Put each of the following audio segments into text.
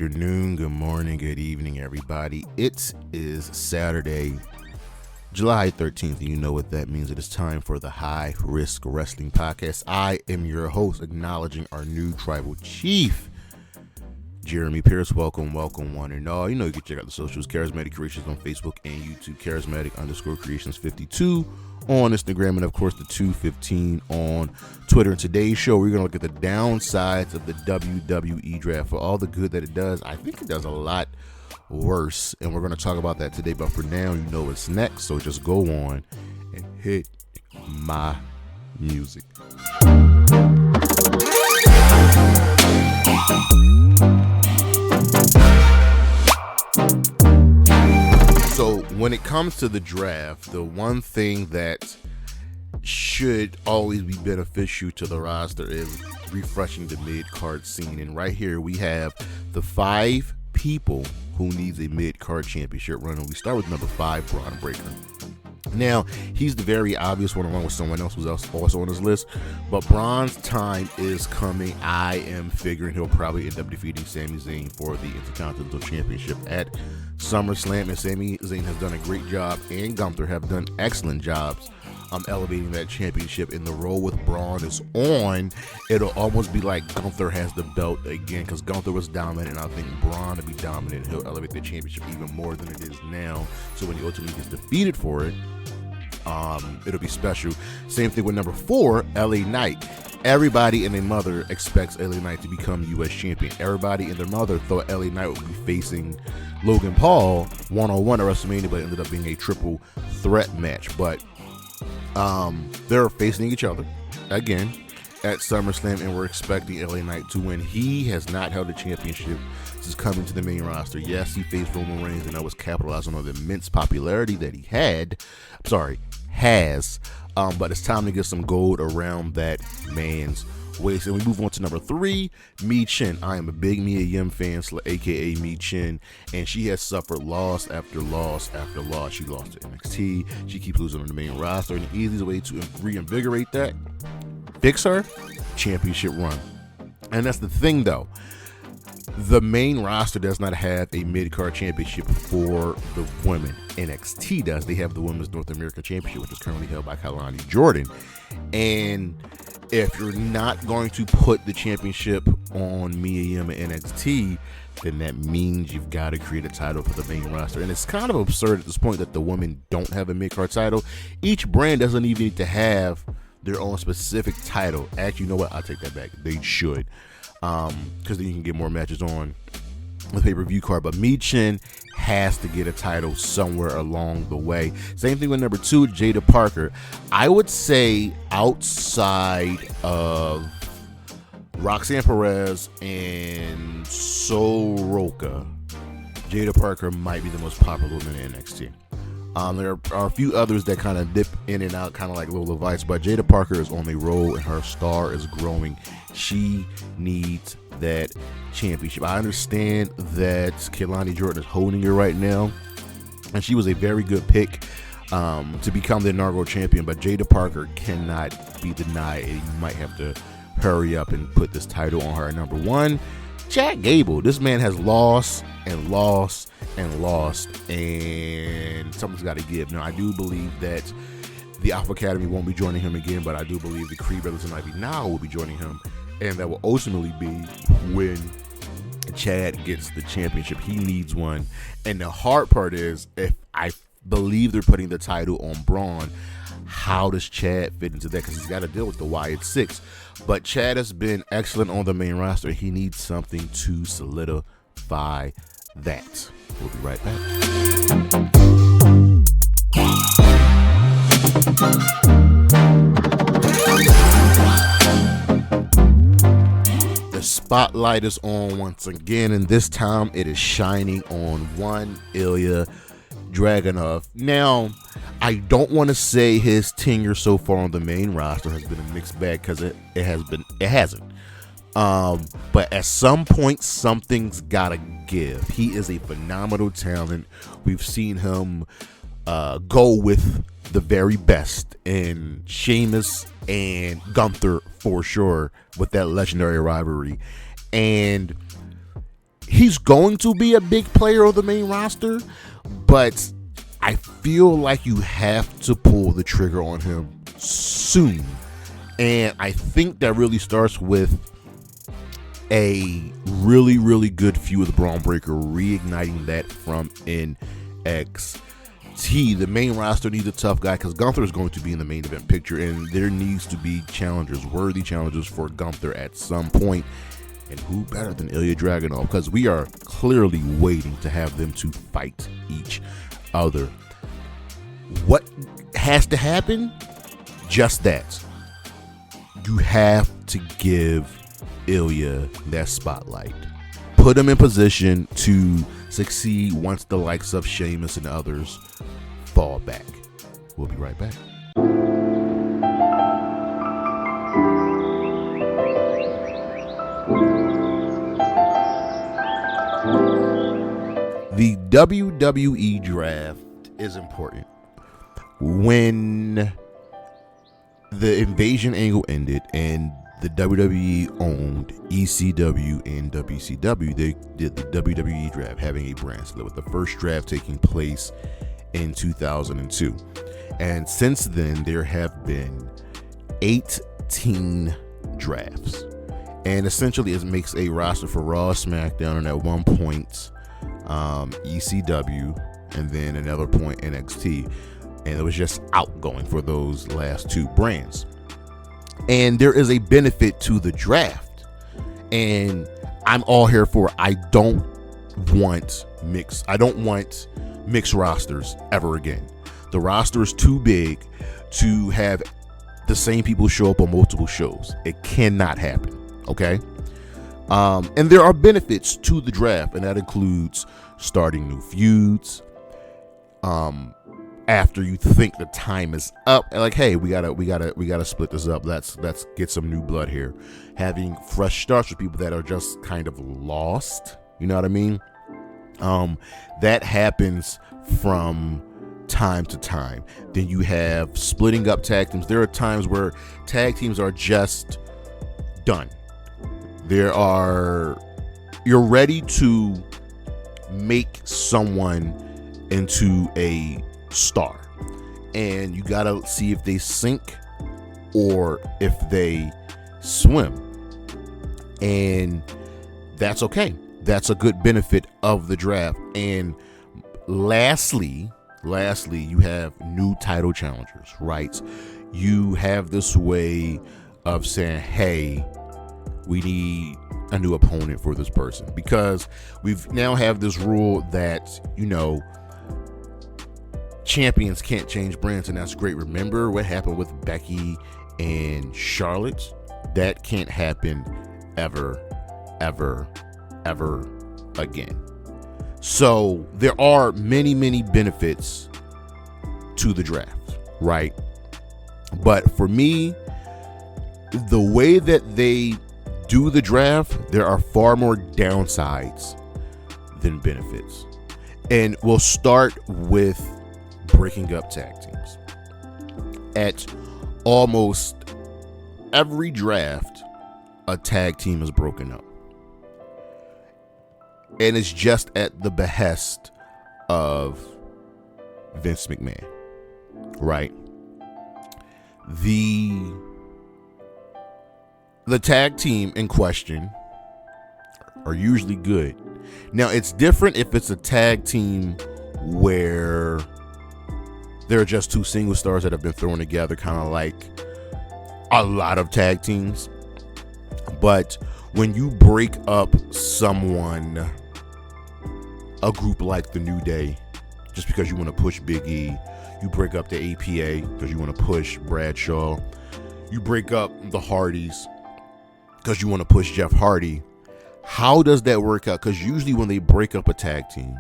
afternoon, good morning, good evening, everybody. It is Saturday, July 13th, and you know what that means. It is time for the High Risk Wrestling Podcast. I am your host, acknowledging our new tribal chief, Jeremy Pierce. Welcome, one and all. You know, you can check out the socials, Charismatic Creations on Facebook and YouTube, Charismatic_Creations52 on Instagram, and of course the 215 on Twitter. In today's show, we're going to look at the downsides of the WWE Draft. For all the good that it does, I think it does a lot worse, and we're going to talk about that today. But for now, you know what's next, so just go on and hit my music. So when it comes to the draft, the one thing that should always be beneficial to the roster is refreshing the mid-card scene. And right here we have the 5 people who needs a mid-card championship run. And we start with number 5, Braun Breaker. Now, he's the very obvious one along with someone else who's also on his list, but Braun's time is coming. I am figuring he'll probably end up defeating Sami Zayn for the Intercontinental Championship at SummerSlam, and Sami Zayn has done a great job, and Gunther have done excellent jobs elevating that championship. And the role with Braun is on. It'll almost be like Gunther has the belt again, because Gunther was dominant, and I think Braun will be dominant. He'll elevate the championship even more than it is now, so when he ultimately gets defeated for it, it'll be special. Same thing with number 4, LA Knight. Everybody and their mother expects LA Knight to become U.S. champion. Everybody and their mother thought LA Knight would be facing Logan Paul one-on-one at WrestleMania, but it ended up being a triple threat match. But they're facing each other again at SummerSlam, and we're expecting LA Knight to win. He has not held a championship since coming to the main roster. Yes, he faced Roman Reigns, and that was capitalizing on the immense popularity that he has. But it's time to get some gold around that man's waist. And we move on to number 3, Mi Chen. I am a big Mia Yim fan, aka Mi Chen, and she has suffered loss after loss after loss. She lost to NXT. She keeps losing on the main roster, and the easiest way to reinvigorate that, fix her, championship run. And that's the thing, though. The main roster does not have a mid-card championship for the women. NXT does. They have the Women's North American Championship, which is currently held by Kalani Jordan. And if you're not going to put the championship on Mia Yim and NXT, then that means you've got to create a title for the main roster. And it's kind of absurd at this point that the women don't have a mid-card title. Each brand doesn't even need to have their own specific title. Actually, you know what? I'll take that back. They should. Because then you can get more matches on the pay-per-view card. But Mi Chen has to get a title somewhere along the way. Same thing with number 2, Jada Parker. I would say outside of Roxanne Perez and Soroka, Jada Parker might be the most popular woman in NXT. There are a few others that kind of dip in and out, kind of like Lola Vice, but Jada Parker is on a roll, and her star is growing. She needs that championship. I understand that Kalani Jordan is holding her right now, and she was a very good pick to become the inaugural champion, but Jada Parker cannot be denied, and you might have to hurry up and put this title on her. Number 1, Chad Gable. This man has lost and lost and lost, and something's got to give. Now, I do believe that the Alpha Academy won't be joining him again, but I do believe the Creed Brothers and Ivy now will be joining him, and that will ultimately be when Chad gets the championship. He needs one, and the hard part is, if I believe they're putting the title on Braun, how does Chad fit into that? Because he's got to deal with the Wyatt Six. But Chad has been excellent on the main roster. He needs something to solidify that. We'll be right back. The spotlight is on once again, and this time it is shining on one Ilja Dragunov. Now, I don't want to say his tenure so far on the main roster has been a mixed bag, because it hasn't. But at some point, something's gotta give. He is a phenomenal talent. We've seen him go with the very best in Sheamus and Gunther for sure, with that legendary rivalry. And he's going to be a big player on the main roster, but I feel like you have to pull the trigger on him soon. And I think that really starts with a really, really good feud with Braun Breaker, reigniting that from NXT. The main roster needs a tough guy because Gunther is going to be in the main event picture, and there needs to be challengers, worthy challengers for Gunther at some point. And who better than Ilja Dragunov? Because we are clearly waiting to have them to fight each other. What has to happen? Just that. You have to give Ilja that spotlight. Put him in position to succeed once the likes of Sheamus and others fall back. We'll be right back. The WWE Draft is important. When the Invasion angle ended and the WWE owned ECW and WCW, they did the WWE Draft, having a brand split, with the first draft taking place in 2002. And since then, there have been 18 drafts. And essentially, it makes a roster for Raw, SmackDown, and at one point, ECW, and then another point NXT. And it was just outgoing for those last two brands. And there is a benefit to the draft, and I'm all here for it. I don't want mixed rosters ever again. The roster is too big to have the same people show up on multiple shows. It cannot happen. Okay. And there are benefits to the draft, and that includes starting new feuds. After you think the time is up, and like, hey, we gotta split this up. Let's get some new blood here. Having fresh starts with people that are just kind of lost. You know what I mean? That happens from time to time. Then you have splitting up tag teams. There are times where tag teams are just done. You're ready to make someone into a star, and you gotta see if they sink or if they swim, and that's okay. That's a good benefit of the draft. And lastly, you have new title challengers, right? You have this way of saying, hey, we need a new opponent for this person, because we've now have this rule that, champions can't change brands, and that's great. Remember what happened with Becky and Charlotte? That can't happen ever again. So there are many benefits to the draft, right? But for me, the way that they do the draft, there are far more downsides than benefits. And we'll start with breaking up tag teams. At almost every draft, a tag team is broken up. And it's just at the behest of Vince McMahon, right? The tag team in question are usually good. Now, it's different if it's a tag team where there are just two single stars that have been thrown together, kind of like a lot of tag teams. But when you break up someone, a group like the New Day, just because you want to push Big E, you break up the APA because you want to push Bradshaw, you break up the Hardys because you want to push Jeff Hardy. How does that work out? Because usually when they break up a tag team,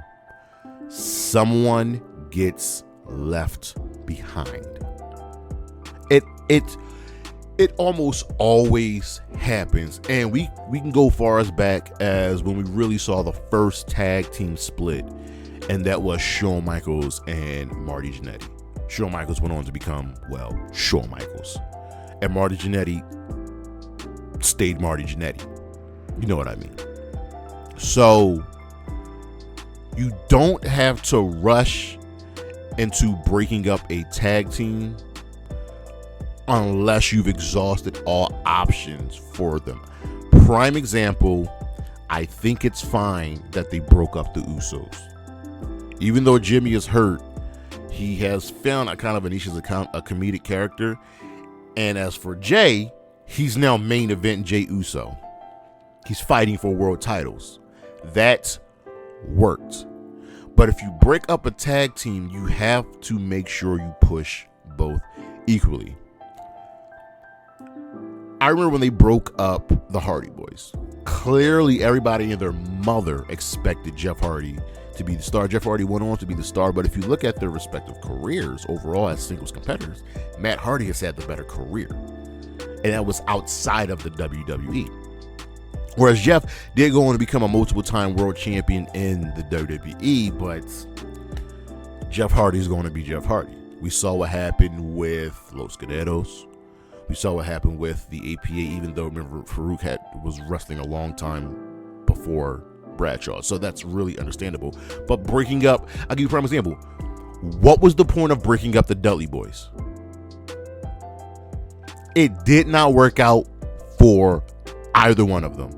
someone gets left behind. It almost always happens, and we can go far as back as when we really saw the first tag team split, and that was Shawn Michaels and Marty Jannetty. Shawn Michaels went on to become, Shawn Michaels, and Marty Jannetty stayed Marty Jannetty. You know what I mean? So you don't have to rush into breaking up a tag team unless you've exhausted all options for them. Prime example, I think it's fine that they broke up the Usos. Even though Jimmy is hurt, he has found a kind of a niche as a comedic character. And as for Jay, he's now main event Jay Uso. He's fighting for world titles. That worked. But if you break up a tag team, you have to make sure you push both equally. I remember when they broke up the Hardy Boys. Clearly, everybody and their mother expected Jeff Hardy to be the star. Jeff Hardy went on to be the star, but if you look at their respective careers overall as singles competitors, Matt Hardy has had the better career. And that was outside of the WWE. Whereas Jeff did go on to become a multiple-time world champion in the WWE, but Jeff Hardy is going to be Jeff Hardy. We saw what happened with Los Guerreros. We saw what happened with the APA, even though, remember, Farouk was wrestling a long time before Bradshaw. So that's really understandable. But breaking up, I'll give you a prime example. What was the point of breaking up the Dudley Boys? It did not work out for either one of them.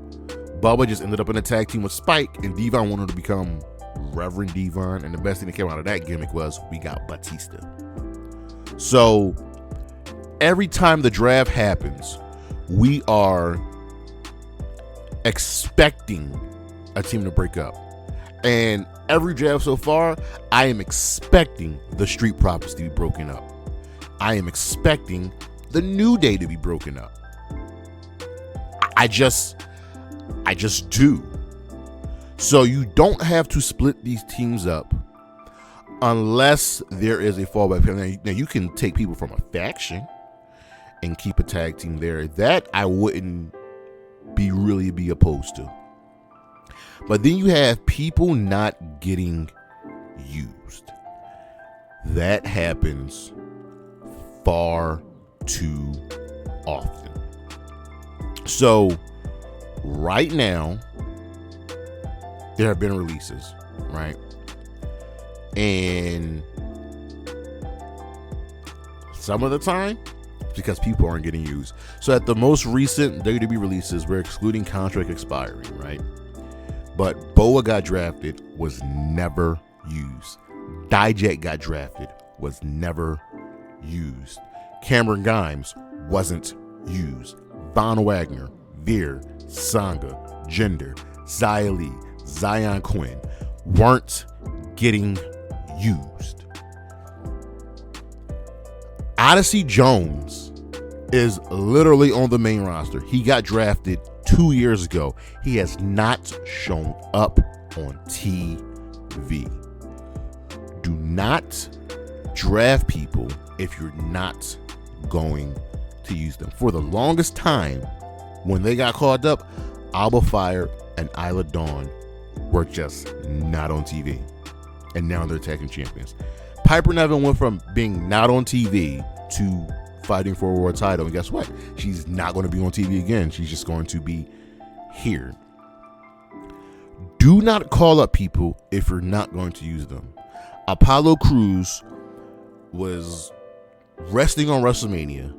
Bubba just ended up in a tag team with Spike, and Devon wanted to become Reverend Devon, and the best thing that came out of that gimmick was we got Batista. So every time the draft happens, we are expecting a team to break up. And every draft so far, I am expecting the Street Profits to be broken up. I am expecting the New Day to be broken up. I just do. So you don't have to split these teams up unless there is a fallback plan. Now you can take people from a faction and keep a tag team there. That I wouldn't really be opposed to. But then you have people not getting used. That happens far too often. So right now, there have been releases, right? And some of the time, because people aren't getting used. So at the most recent WWE releases, we're excluding contract expiring, right? But Boa got drafted, was never used. Dijak got drafted, was never used. Cameron Grimes wasn't used. Von Wagner, Veer, Sangha, Jinder, Xia Li, Zion Quinn weren't getting used. Odyssey Jones is literally on the main roster. He got drafted 2 years ago. He has not shown up on TV. Do not draft people if you're not going to use them. For the longest time, when they got called up, Alba Fire and Isla Dawn were just not on TV. And now they're tag team champions. Piper Niven went from being not on TV to fighting for a world title. And guess what? She's not going to be on TV again. She's just going to be here. Do not call up people if you're not going to use them. Apollo Crews was wrestling on WrestleMania,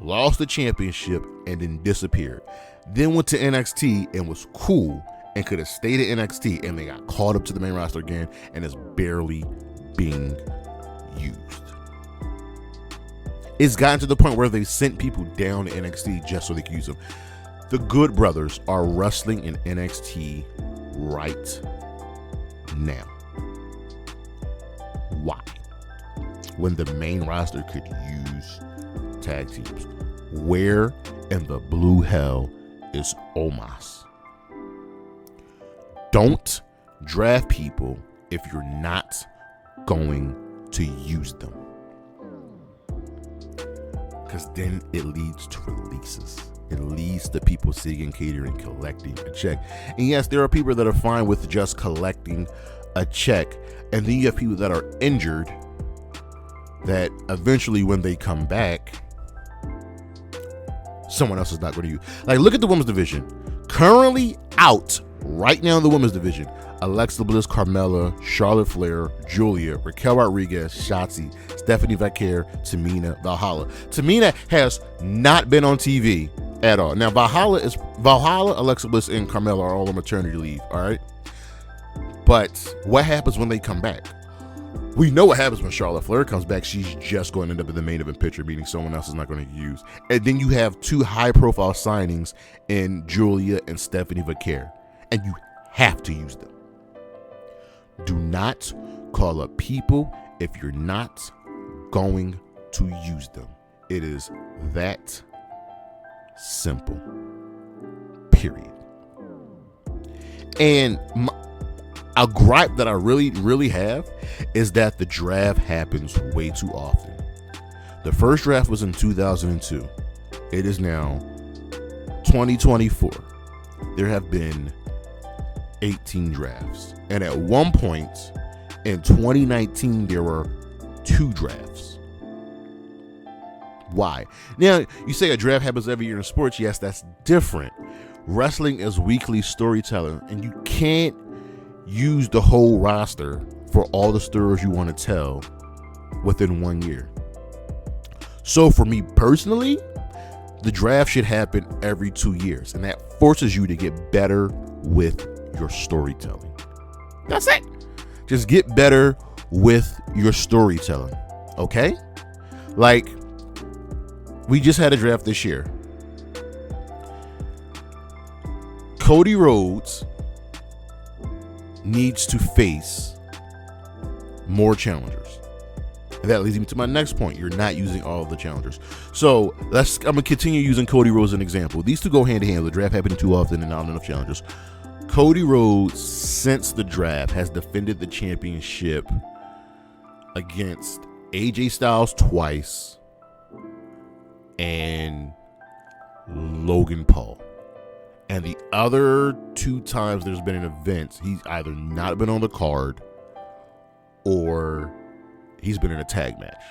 lost the championship, and then disappeared. Then went to NXT and was cool and could have stayed at NXT, and they got called up to the main roster again and is barely being used. It's gotten to the point where they sent people down to NXT just so they could use them. The Good Brothers are wrestling in NXT right now. Why? When the main roster could use tag teams. Where in the blue hell is Omos? Don't draft people if you're not going to use them. Because then it leads to releases. It leads to people sitting, catering, collecting a check. And yes, there are people that are fine with just collecting a check. And then you have people that are injured that eventually when they come back, someone else is not going to use. Like, look at the women's division. Currently out right now in the women's division: Alexa Bliss, Carmella, Charlotte Flair, Julia, Raquel Rodriguez, Shotzi, Stephanie Vaquer, Tamina, Valhalla. Tamina has not been on TV at all. Now Valhalla, Alexa Bliss, and Carmella are all on maternity leave. All right, but what happens when they come back? We know what happens when Charlotte Flair comes back. She's just going to end up in the main event picture, meaning someone else is not going to use. And then you have two high-profile signings in Julia and Stephanie Vaquer, and you have to use them. Do not call up people if you're not going to use them. It is that simple. Period. And a gripe that I really have is that the draft happens way too often. The first draft was in 2002. It is now 2024. There have been 18 drafts. And at one point in 2019, there were 2 drafts. Why? Now, you say a draft happens every year in sports. Yes, that's different. Wrestling is weekly storytelling, and you can't use the whole roster for all the stories you want to tell within 1 year. So for me personally, the draft should happen every 2 years, and that forces you to get better with your storytelling. That's it. Just get better with your storytelling. Okay? Like, we just had a draft this year. Cody Rhodes needs to face more challengers. And that leads me to my next point. You're not using all of the challengers. So I'm going to continue using Cody Rhodes as an example. These two go hand in hand. The draft happening too often and not enough challengers. Cody Rhodes, since the draft, has defended the championship against AJ Styles twice and Logan Paul. And the other 2 times there's been an event, he's either not been on the card or he's been in a tag match.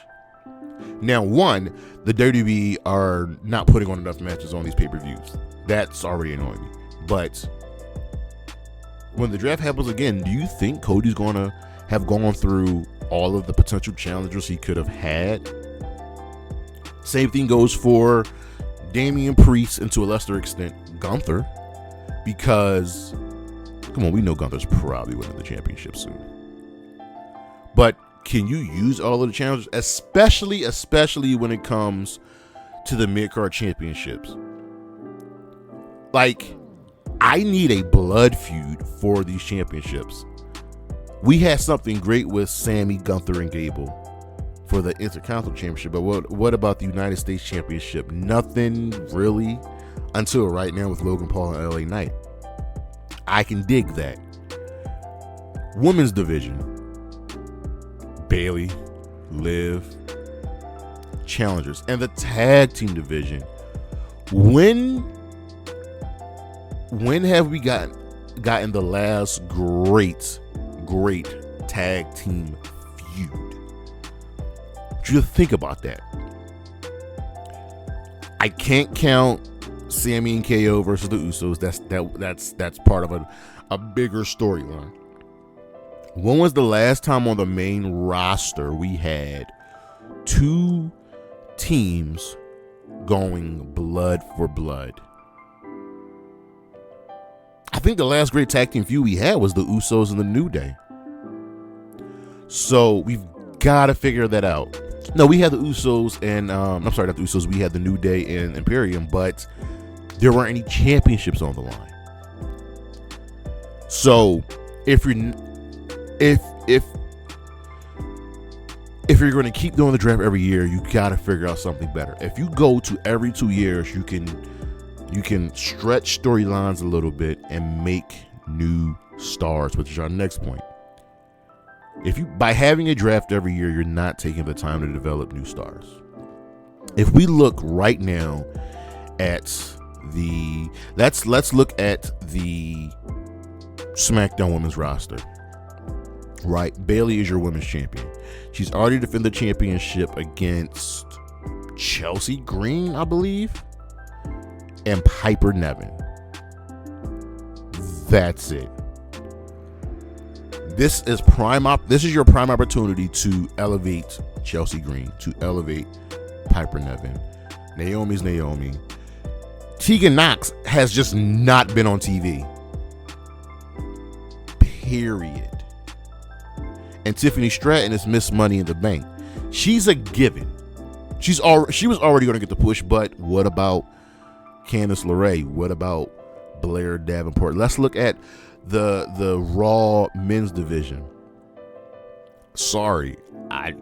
Now, one, the WWE are not putting on enough matches on these pay-per-views. That's already annoying me. But when the draft happens again, do you think Cody's going to have gone through all of the potential challengers he could have had? Same thing goes for Damian Priest and to a lesser extent Gunther, because come on, we know Gunther's probably winning the championship soon. But can you use all of the challengers, especially when it comes to the mid-card championships? Like, I need a blood feud for these championships. We had something great with Sammy, Gunther, and Gable for the Intercontinental Championship, but what about the United States Championship? Nothing really until right now with Logan Paul and LA Knight. I can dig that. Women's division: Bayley, Liv, challengers. And the tag team division: when have we gotten the last great tag team feud? Just think about that. I can't count Sammy and KO versus the Usos. That's part of a bigger storyline. When was the last time on the main roster we had 2 teams going blood for blood? I think the last great tag team feud we had was the Usos and the New Day. So we've got to figure that out. No, we had the Usos and I'm sorry, not the Usos. We had the New Day and Imperium, but there weren't any championships on the line. So if you're going to keep doing the draft every year, you got to figure out something better. If you go to every 2 years, you can stretch storylines a little bit and make new stars, which is our next point. By having a draft every year, you're not taking the time to develop new stars. If we look right now at let's look at the SmackDown women's roster. Right, Bayley is your women's champion. She's already defended the championship against Chelsea Green, I believe, and Piper Niven. That's it. This is your prime opportunity to elevate Chelsea Green, to elevate Piper Niven. Naomi's Naomi. Tegan Knox has just not been on TV. Period. And Tiffany Stratton is Miss Money in the Bank. She's a given. She was already going to get the push, but what about Candice LeRae? What about Blair Davenport? Let's look at the Raw men's division. Sorry, I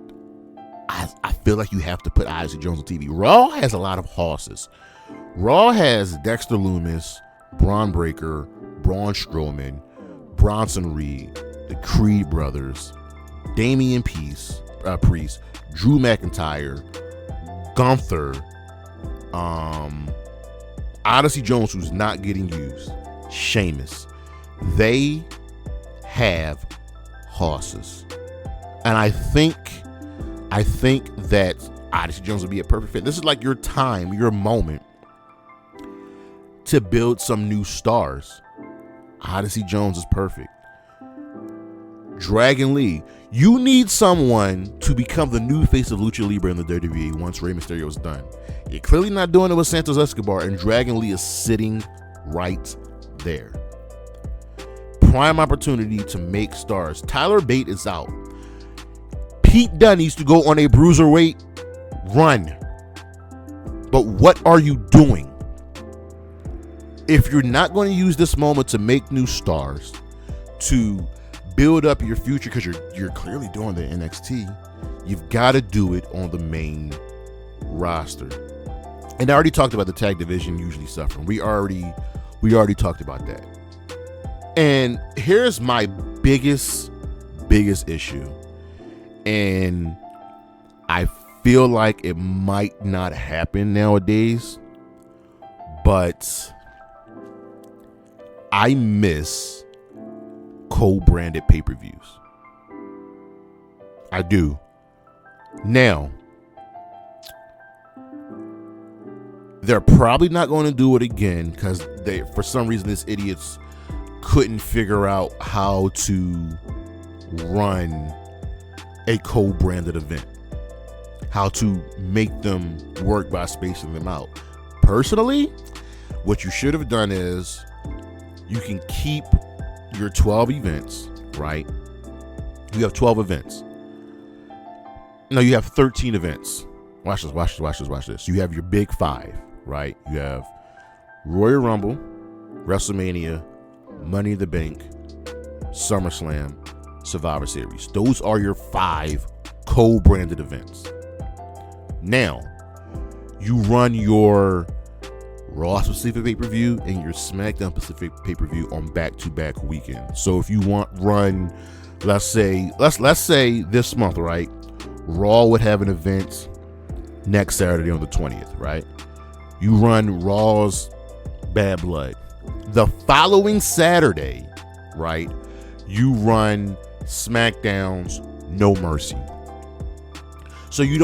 feel like you have to put Odyssey Jones on TV. Raw has a lot of horses. Raw has Dexter Lumis, Braun Breaker, Braun Strowman, Bronson Reed, the Creed brothers, Damian Priest, Drew McIntyre, Gunther, Odyssey Jones, who's not getting used, Sheamus. They have horses, and I think that Odyssey Jones would be a perfect fit. This is like your time, your moment to build some new stars. Odyssey Jones is perfect. Dragon Lee, you need someone to become the new face of Lucha Libre in the WWE once Rey Mysterio is done. You're clearly not doing it with Santos Escobar, and Dragon Lee is sitting right there. Prime opportunity to make stars. Tyler Bate is out. Pete Dunne needs to go on a bruiserweight run. But what are you doing? If you're not going to use this moment to make new stars, to build up your future, because you're clearly doing the NXT, you've got to do it on the main roster. And I already talked about the tag division usually suffering. We already talked about that. And here's my biggest issue. And I feel like it might not happen nowadays, but I miss co-branded pay-per-views. I do. Now, they're probably not going to do it again because for some reason, these idiots couldn't figure out how to run a co-branded event, how to make them work by spacing them out. Personally, what you should have done is you can keep your 12 events, right? You have 12 events. No, you have 13 events. Watch this. You have your big five, right? You have Royal Rumble, WrestleMania, Money in the Bank, SummerSlam, Survivor Series. Those are your 5 co-branded events. Now, you run your Raw specific pay-per-view and your SmackDown specific pay-per-view on back-to-back weekends. So if you run, let's say this month, right? Raw would have an event next Saturday on the 20th, right? You run Raw's Bad Blood. The following Saturday, right? You run SmackDown's No Mercy. So you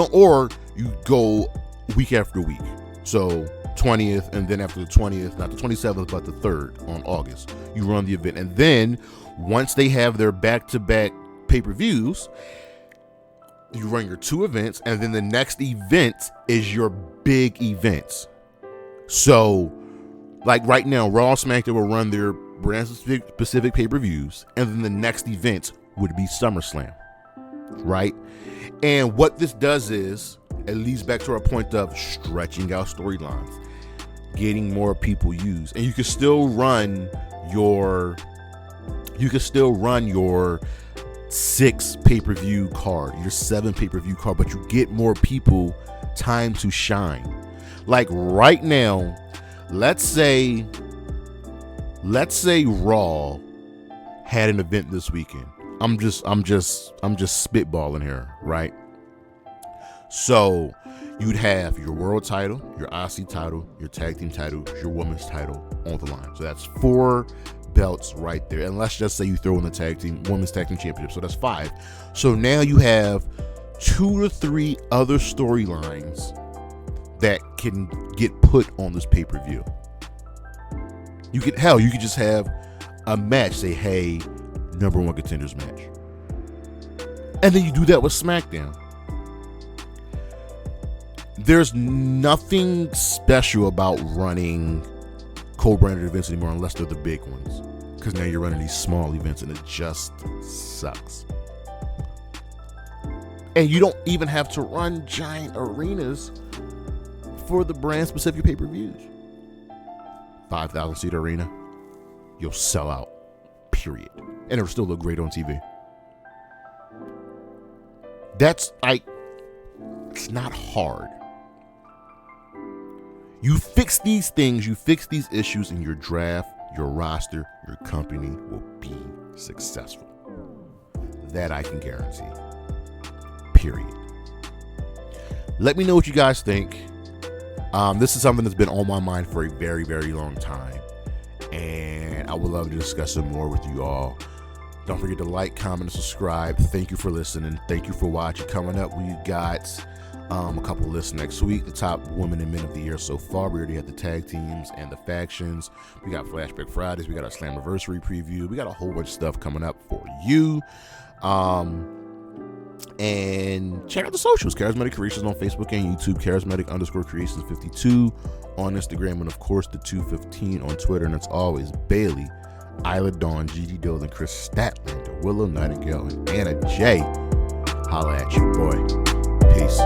go week after week. So 20th, and then after the 20th, not the 27th, but the 3rd on August, you run the event. And then once they have their back-to-back pay-per-views, you run your 2 events, and then the next event is your big events. So, like right now, Raw and SmackDown will run their brand-specific pay-per-views, and then the next event would be SummerSlam, right? And what this does is, it leads back to our point of stretching out storylines, getting more people used, and you can still run your 6 pay-per-view card, your 7 pay-per-view card, but you get more people time to shine. Like right now, let's say Raw had an event this weekend. I'm just spitballing here, right? So you'd have your world title, your IC title, your tag team title, your women's title on the line. So that's 4 belts right there. And let's just say you throw in the women's tag team championship. So that's 5. So now you have 2 to 3 other storylines that can get put on this pay-per-view. You could just have a match, say, hey, number one contenders match. And then you do that with SmackDown. There's nothing special about running co-branded events anymore unless they're the big ones. Because now you're running these small events and it just sucks. And you don't even have to run giant arenas for the brand specific pay-per-views. 5,000 seat arena, you'll sell out, period. And it'll still look great on TV. It's not hard. You fix these things, you fix these issues in your draft, your roster, your company will be successful. That I can guarantee. Period. Let me know what you guys think. This is something that's been on my mind for a very, very long time. And I would love to discuss it more with you all. Don't forget to like, comment, and subscribe. Thank you for listening. Thank you for watching. Coming up, we got a couple lists next week. The top women and men of the year so far. We already had the tag teams and the factions. We got Flashback Fridays. We got our Slammiversary preview. We got a whole bunch of stuff coming up for you. And check out the socials. Charismatic Creations on Facebook and YouTube. Charismatic_Creations52 on Instagram. And of course, the 215 on Twitter. And it's always Bailey, Isla Dawn, Gigi Dillon, Chris Statlander, Willow Nightingale, and Anna J. Holla at you, boy. Peace.